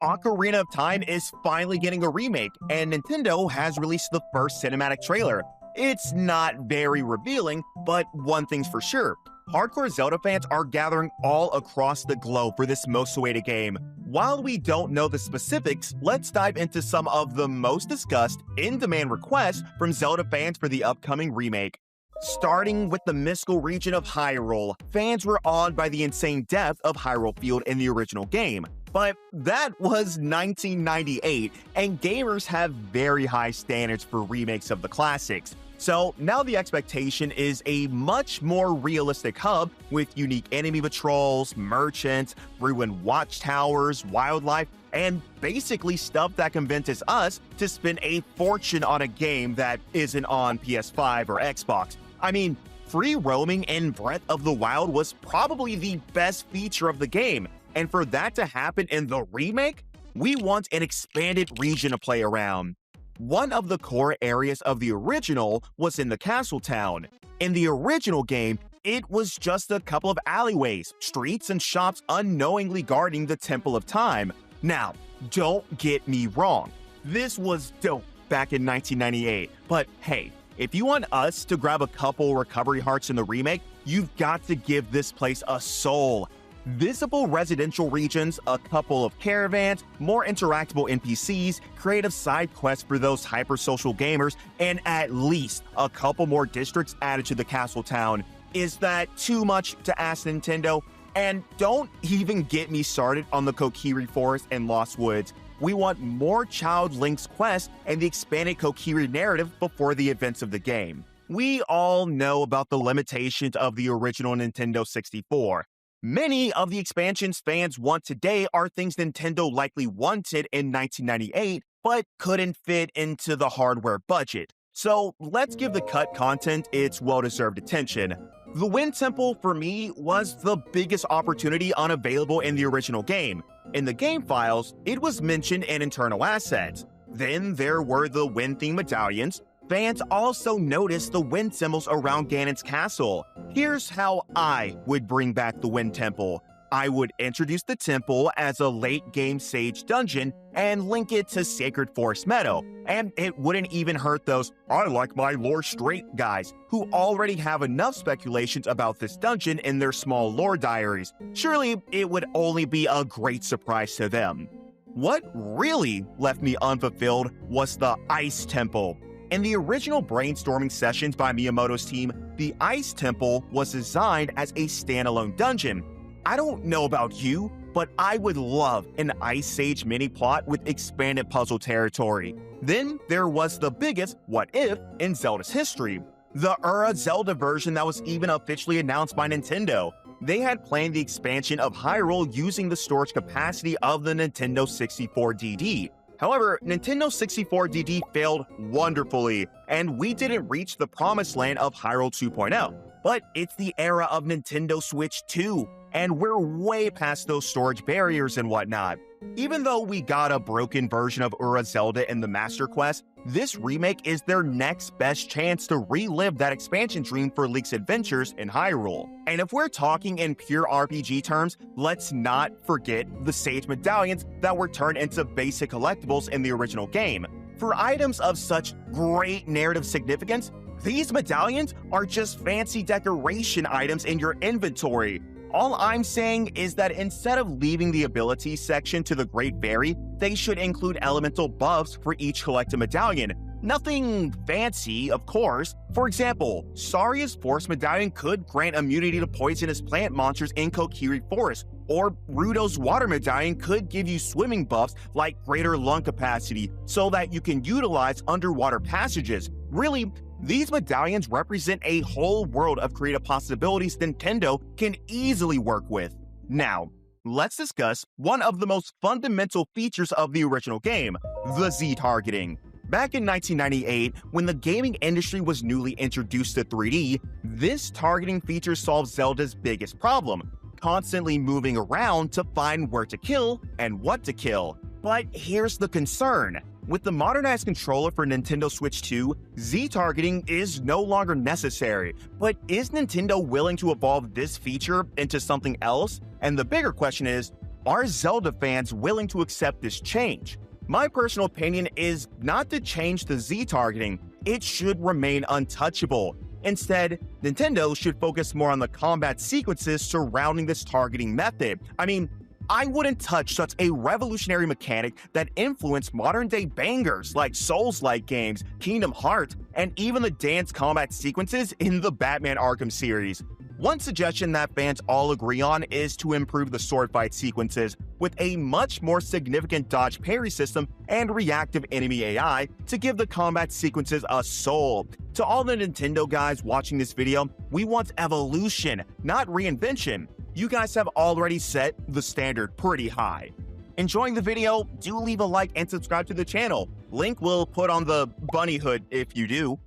Ocarina of Time is finally getting a remake, and Nintendo has released the first cinematic trailer. It's not very revealing, but one thing's for sure. Hardcore Zelda fans are gathering all across the globe for this most awaited game. While we don't know the specifics, let's dive into some of the most discussed, in-demand requests from Zelda fans for the upcoming remake. Starting with the mystical region of Hyrule, fans were awed by the insane depth of Hyrule Field in the original game. But that was 1998, and gamers have very high standards for remakes of the classics. So now the expectation is a much more realistic hub with unique enemy patrols, merchants, ruined watchtowers, wildlife, and basically stuff that convinces us to spend a fortune on a game that isn't on PS5 or Xbox. I mean, free roaming in Breath of the Wild was probably the best feature of the game, and for that to happen in the remake, we want an expanded region to play around. One of the core areas of the original was in the Castle Town. In the original game, it was just a couple of alleyways, streets, and shops unknowingly guarding the Temple of Time. Now, don't get me wrong, this was dope back in 1998, but hey, if you want us to grab a couple recovery hearts in the remake, you've got to give this place a soul. Visible residential regions, a couple of caravans, more interactable NPCs, creative side quests for those hyper-social gamers, and at least a couple more districts added to the Castle Town. Is that too much to ask Nintendo? And don't even get me started on the Kokiri Forest and Lost Woods. We want more Child Link's quest and the expanded Kokiri narrative before the events of the game. We all know about the limitations of the original Nintendo 64. Many of the expansions fans want today are things Nintendo likely wanted in 1998, but couldn't fit into the hardware budget. So let's give the cut content its well-deserved attention. The Wind Temple, for me, was the biggest opportunity unavailable in the original game. In the game files, it was mentioned in internal assets. Then there were the wind-themed medallions. Fans also noticed the wind symbols around Ganon's castle. Here's how I would bring back the Wind Temple. I would introduce the temple as a late-game sage dungeon and link it to Sacred Forest Meadow. And it wouldn't even hurt those "I like my lore straight" guys who already have enough speculations about this dungeon in their small lore diaries. Surely it would only be a great surprise to them. What really left me unfulfilled was the Ice Temple. In the original brainstorming sessions by Miyamoto's team, the Ice Temple was designed as a standalone dungeon. I don't know about you, but I would love an Ice Sage mini-plot with expanded puzzle territory. Then there was the biggest what if in Zelda's history, the Ura Zelda version that was even officially announced by Nintendo. They had planned the expansion of Hyrule using the storage capacity of the Nintendo 64 DD. However, Nintendo 64 DD failed wonderfully, and we didn't reach the promised land of Hyrule 2.0. But it's the era of Nintendo Switch 2, and we're way past those storage barriers and whatnot. Even though we got a broken version of Ura Zelda in the Master Quest, this remake is their next best chance to relive that expansion dream for Link's adventures in Hyrule. And if we're talking in pure RPG terms, let's not forget the Sage Medallions that were turned into basic collectibles in the original game. For items of such great narrative significance, these medallions are just fancy decoration items in your inventory. All I'm saying is that instead of leaving the abilities section to the Great Fairy, they should include elemental buffs for each collected medallion. Nothing fancy, of course. For example, Saria's Force Medallion could grant immunity to poisonous plant monsters in Kokiri Forest, or Ruto's Water Medallion could give you swimming buffs like greater lung capacity so that you can utilize underwater passages. Really, these medallions represent a whole world of creative possibilities Nintendo can easily work with. Now, let's discuss one of the most fundamental features of the original game, the Z-targeting. Back in 1998, when the gaming industry was newly introduced to 3D, this targeting feature solved Zelda's biggest problem, constantly moving around to find where to kill and what to kill. But here's the concern. With the modernized controller for Nintendo Switch 2, Z-targeting is no longer necessary, but is Nintendo willing to evolve this feature into something else? And the bigger question is, Are Zelda fans willing to accept this change? My personal opinion is not to change the Z targeting, it should remain untouchable. Instead, Nintendo should focus more on the combat sequences surrounding this targeting method. I wouldn't touch such a revolutionary mechanic that influenced modern-day bangers like Souls-like games, Kingdom Hearts, and even the dance combat sequences in the Batman Arkham series. One suggestion that fans all agree on is to improve the sword fight sequences with a much more significant dodge parry system and reactive enemy AI to give the combat sequences a soul. To all the Nintendo guys watching this video, we want evolution, not reinvention. You guys have already set the standard pretty high. Enjoying the video? Do leave a like and subscribe to the channel. Link will put on the bunny hood if you do.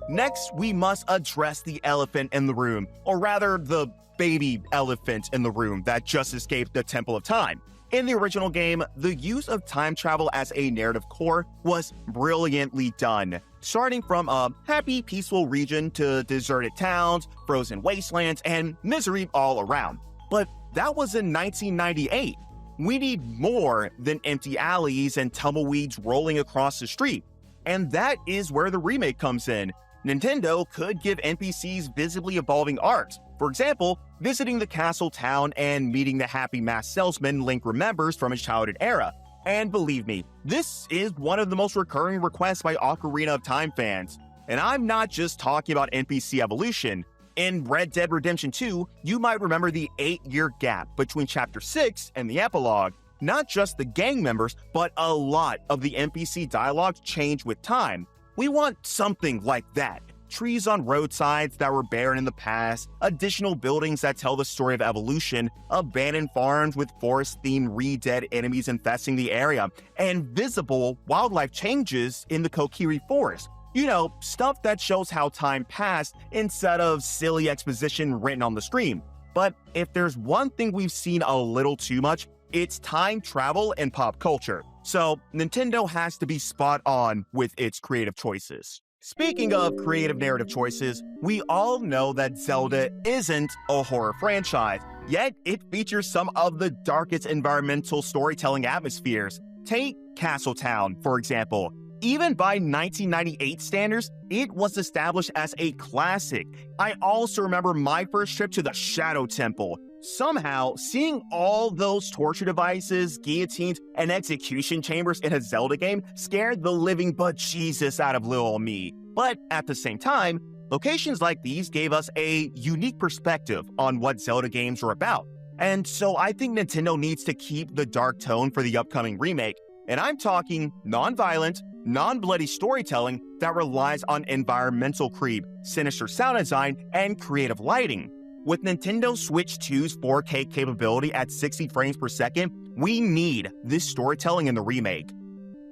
Next, we must address the elephant in the room, or rather the baby elephant in the room that just escaped the Temple of Time. In the original game, the use of time travel as a narrative core was brilliantly done. Starting from a happy, peaceful region to deserted towns, frozen wastelands, and misery all around. But that was in 1998. We need more than empty alleys and tumbleweeds rolling across the street. And that is where the remake comes in. Nintendo could give NPCs visibly evolving arcs. For example, visiting the castle town and meeting the happy masked salesman Link remembers from his childhood era. And believe me, this is one of the most recurring requests by Ocarina of Time fans. And I'm not just talking about NPC evolution. In Red Dead Redemption 2, you might remember the 8-year gap between Chapter 6 and the epilogue. Not just the gang members, but a lot of the NPC dialogue changed with time. We want something like that. Trees on roadsides that were barren in the past, additional buildings that tell the story of evolution, abandoned farms with forest-themed re-dead enemies infesting the area, and visible wildlife changes in the Kokiri Forest. You know, stuff that shows how time passed instead of silly exposition written on the screen. But if there's one thing we've seen a little too much, it's time travel in pop culture. So Nintendo has to be spot on with its creative choices. Speaking of creative narrative choices, we all know that Zelda isn't a horror franchise, yet it features some of the darkest environmental storytelling atmospheres. Take Castle Town, for example. Even by 1998 standards, it was established as a classic. I also remember my first trip to the Shadow Temple. Somehow, seeing all those torture devices, guillotines, and execution chambers in a Zelda game scared the living bejesus out of little me. But at the same time, locations like these gave us a unique perspective on what Zelda games are about. And so I think Nintendo needs to keep the dark tone for the upcoming remake. And I'm talking non-violent, non-bloody storytelling that relies on environmental creep, sinister sound design, and creative lighting. With Nintendo Switch 2's 4K capability at 60 frames per second, we need this storytelling in the remake.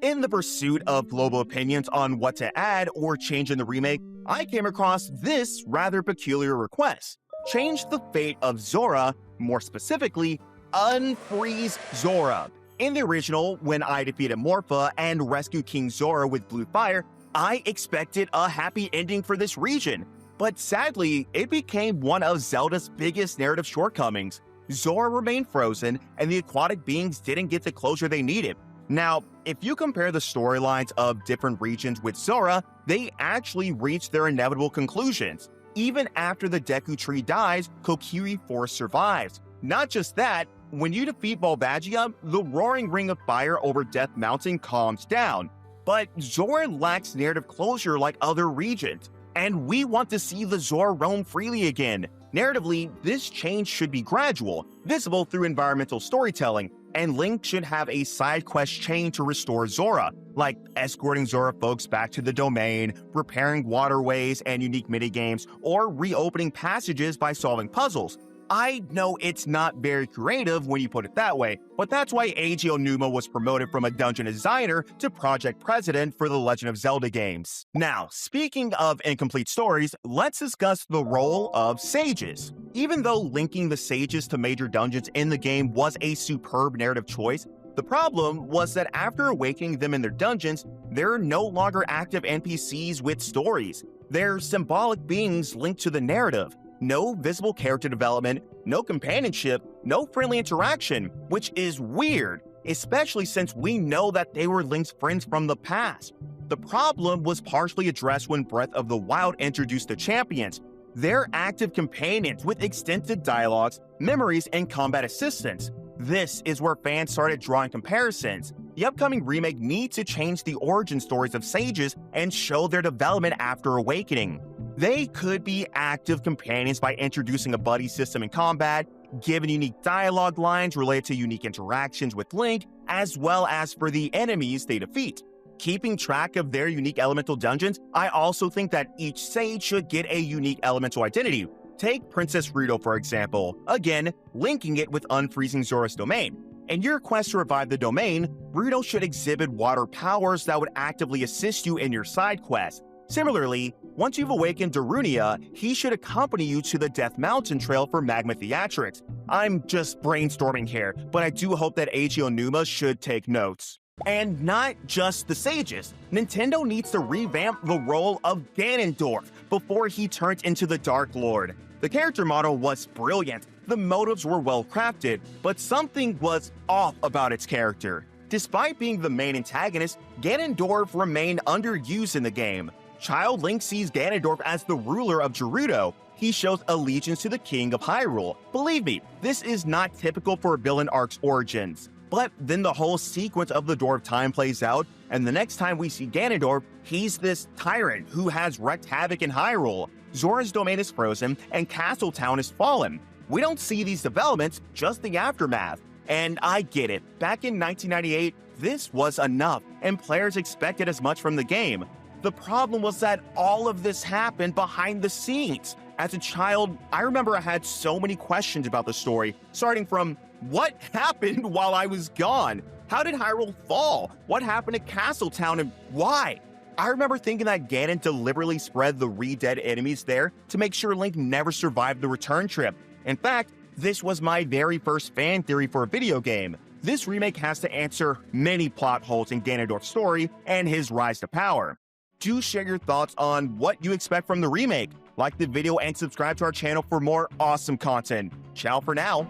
In the pursuit of global opinions on what to add or change in the remake, I came across this rather peculiar request. Change the fate of Zora, more specifically, unfreeze Zora. In the original, when I defeated Morpha and rescued King Zora with blue fire, I expected a happy ending for this region. But sadly, it became one of Zelda's biggest narrative shortcomings. Zora remained frozen, and the aquatic beings didn't get the closure they needed. Now, if you compare the storylines of different regions with Zora, they actually reach their inevitable conclusions. Even after the Deku Tree dies, Kokiri Forest survives. Not just that, when you defeat Volvagia, the roaring ring of fire over Death Mountain calms down. But Zora lacks narrative closure like other regions, and we want to see the Zora roam freely again. Narratively, this change should be gradual, visible through environmental storytelling, and Link should have a side quest chain to restore Zora, like escorting Zora folks back to the domain, repairing waterways and unique minigames, or reopening passages by solving puzzles. I know it's not very creative when you put it that way, but that's why Eiji Onuma was promoted from a dungeon designer to project president for the Legend of Zelda games. Now, speaking of incomplete stories, let's discuss the role of sages. Even though linking the sages to major dungeons in the game was a superb narrative choice, the problem was that after awakening them in their dungeons, they're no longer active NPCs with stories. They're symbolic beings linked to the narrative. no visible character development, no companionship, no friendly interaction, which is weird, especially since we know that they were Link's friends from the past. The problem was partially addressed when Breath of the Wild introduced the champions. They're active companions with extensive dialogues, memories, and combat assistance. This is where fans started drawing comparisons. The upcoming remake needs to change the origin stories of sages and show their development after awakening. They could be active companions by introducing a buddy system in combat, giving unique dialogue lines related to unique interactions with Link, as well as for the enemies they defeat. Keeping track of their unique elemental dungeons, I also think that each sage should get a unique elemental identity. Take Princess Rito for example, again, linking it with unfreezing Zora's domain. In your quest to revive the domain, Rito should exhibit water powers that would actively assist you in your side quest. Similarly, once you've awakened Darunia, he should accompany you to the Death Mountain Trail for Magma Theatrics. I'm just brainstorming here, but I do hope that Eiji Onuma should take notes. And not just the sages. Nintendo needs to revamp the role of Ganondorf before he turns into the Dark Lord. The character model was brilliant, the motives were well crafted, but something was off about its character. Despite being the main antagonist, Ganondorf remained underused in the game. Child Link sees Ganondorf as the ruler of Gerudo. He shows allegiance to the king of Hyrule. Believe me, this is not typical for a villain arc's origins. But then the whole sequence of the Door of Time plays out, and the next time we see Ganondorf, he's this tyrant who has wreaked havoc in Hyrule. Zora's domain is frozen, and Castle Town is fallen. We don't see these developments, just the aftermath. And I get it, back in 1998, this was enough, and players expected as much from the game. The problem was that all of this happened behind the scenes. As a child, I remember I had so many questions about the story, starting from, what happened while I was gone? How did Hyrule fall? What happened to Castle Town and why? I remember thinking that Ganon deliberately spread the re-dead enemies there to make sure Link never survived the return trip. In fact, this was my very first fan theory for a video game. This remake has to answer many plot holes in Ganondorf's story and his rise to power. Do share your thoughts on what you expect from the remake. Like the video and subscribe to our channel for more awesome content. Ciao for now.